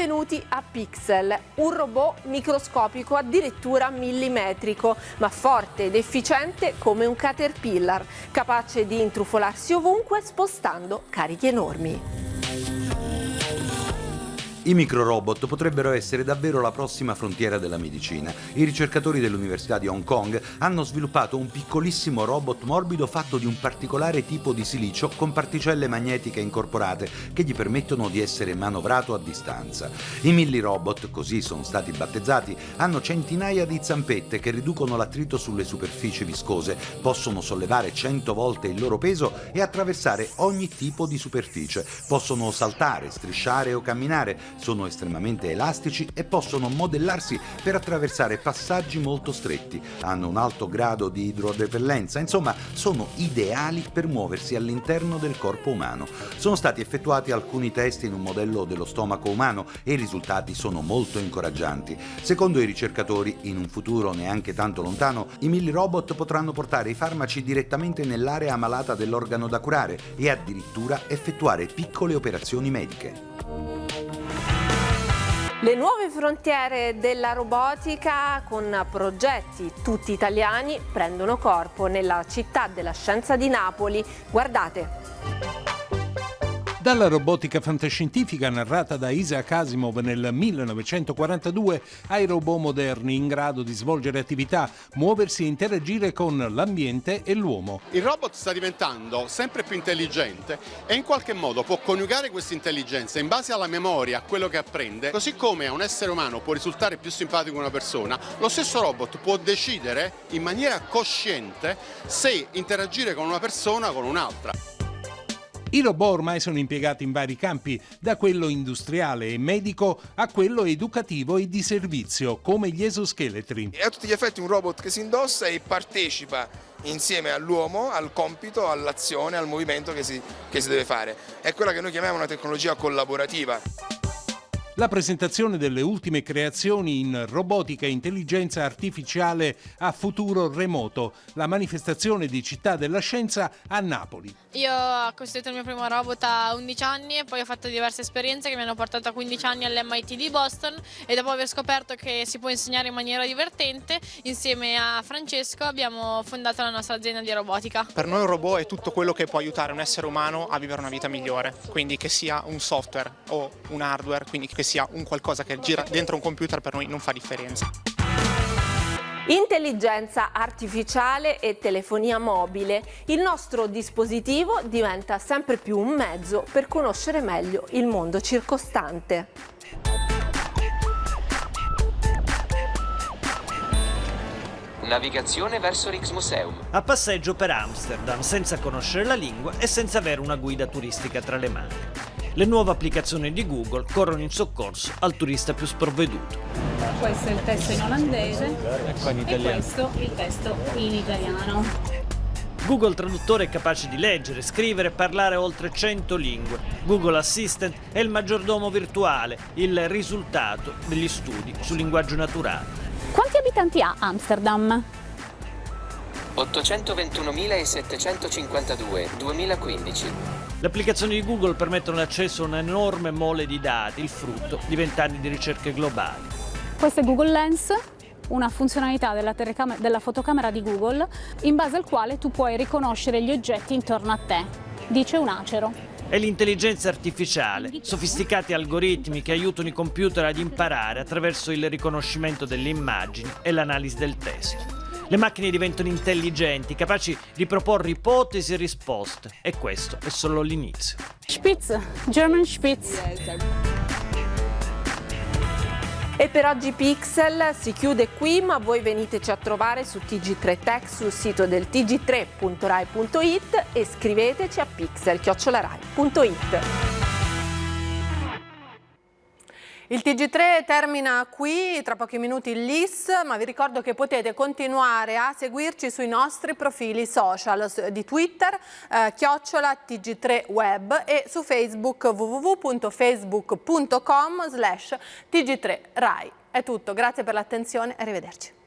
Benvenuti a Pixel, un robot microscopico addirittura millimetrico, ma forte ed efficiente come un Caterpillar, capace di intrufolarsi ovunque spostando carichi enormi. I microrobot potrebbero essere davvero la prossima frontiera della medicina. I ricercatori dell'Università di Hong Kong hanno sviluppato un piccolissimo robot morbido fatto di un particolare tipo di silicio con particelle magnetiche incorporate che gli permettono di essere manovrato a distanza. I millirobot, così sono stati battezzati, hanno centinaia di zampette che riducono l'attrito sulle superfici viscose, possono sollevare 100 volte il loro peso e attraversare ogni tipo di superficie, possono saltare, strisciare o camminare, sono estremamente elastici e possono modellarsi per attraversare passaggi molto stretti, hanno un alto grado di idrorepellenza, insomma sono ideali per muoversi all'interno del corpo umano. Sono stati effettuati alcuni test in un modello dello stomaco umano e i risultati sono molto incoraggianti. Secondo i ricercatori, in un futuro neanche tanto lontano, i millirobot potranno portare i farmaci direttamente nell'area malata dell'organo da curare e addirittura effettuare piccole operazioni mediche. Le nuove frontiere della robotica, con progetti tutti italiani, prendono corpo nella città della scienza di Napoli. Guardate! Dalla robotica fantascientifica narrata da Isaac Asimov nel 1942 ai robot moderni in grado di svolgere attività, muoversi e interagire con l'ambiente e l'uomo. Il robot sta diventando sempre più intelligente e in qualche modo può coniugare questa intelligenza in base alla memoria, a quello che apprende, così come a un essere umano può risultare più simpatico una persona, lo stesso robot può decidere in maniera cosciente se interagire con una persona o con un'altra. I robot ormai sono impiegati in vari campi, da quello industriale e medico a quello educativo e di servizio, come gli esoscheletri. È a tutti gli effetti un robot che si indossa e partecipa insieme all'uomo, al compito, all'azione, al movimento che si deve fare. È quella che noi chiamiamo una tecnologia collaborativa. La presentazione delle ultime creazioni in robotica e intelligenza artificiale a futuro remoto, la manifestazione di Città della Scienza a Napoli. Io ho costruito il mio primo robot a 11 anni e poi ho fatto diverse esperienze che mi hanno portato a 15 anni all'MIT di Boston, e dopo aver scoperto che si può insegnare in maniera divertente, insieme a Francesco abbiamo fondato la nostra azienda di robotica. Per noi un robot è tutto quello che può aiutare un essere umano a vivere una vita migliore, quindi che sia un software o un hardware, quindi che sia un qualcosa che gira dentro un computer, per noi non fa differenza. Intelligenza artificiale e telefonia mobile. Il nostro dispositivo diventa sempre più un mezzo per conoscere meglio il mondo circostante. Navigazione verso Rijksmuseum. A passeggio per Amsterdam, senza conoscere la lingua e senza avere una guida turistica tra le mani. Le nuove applicazioni di Google corrono in soccorso al turista più sprovveduto. Questo è il testo in olandese e questo il testo in italiano. Google Traduttore è capace di leggere, scrivere e parlare oltre 100 lingue. Google Assistant è il maggiordomo virtuale, il risultato degli studi sul linguaggio naturale. Quanti abitanti ha Amsterdam? 821.752, 2015. Le applicazioni di Google permettono l'accesso a un'enorme mole di dati, il frutto di 20 anni di ricerche globali. Questo è Google Lens, una funzionalità della fotocamera di Google, in base al quale tu puoi riconoscere gli oggetti intorno a te, dice un acero. È l'intelligenza artificiale, sofisticati algoritmi che aiutano i computer ad imparare attraverso il riconoscimento delle immagini e l'analisi del testo. Le macchine diventano intelligenti, capaci di proporre ipotesi e risposte, e questo è solo l'inizio. Spitz, German Spitz. E per oggi Pixel si chiude qui, ma voi veniteci a trovare su TG3 Tech, sul sito del tg3.rai.it, e scriveteci a pixel@rai.it. Il TG3 termina qui, tra pochi minuti il LIS, ma vi ricordo che potete continuare a seguirci sui nostri profili social di Twitter, @TG3Web, e su Facebook www.facebook.com/TG3Rai. È tutto, grazie per l'attenzione, arrivederci.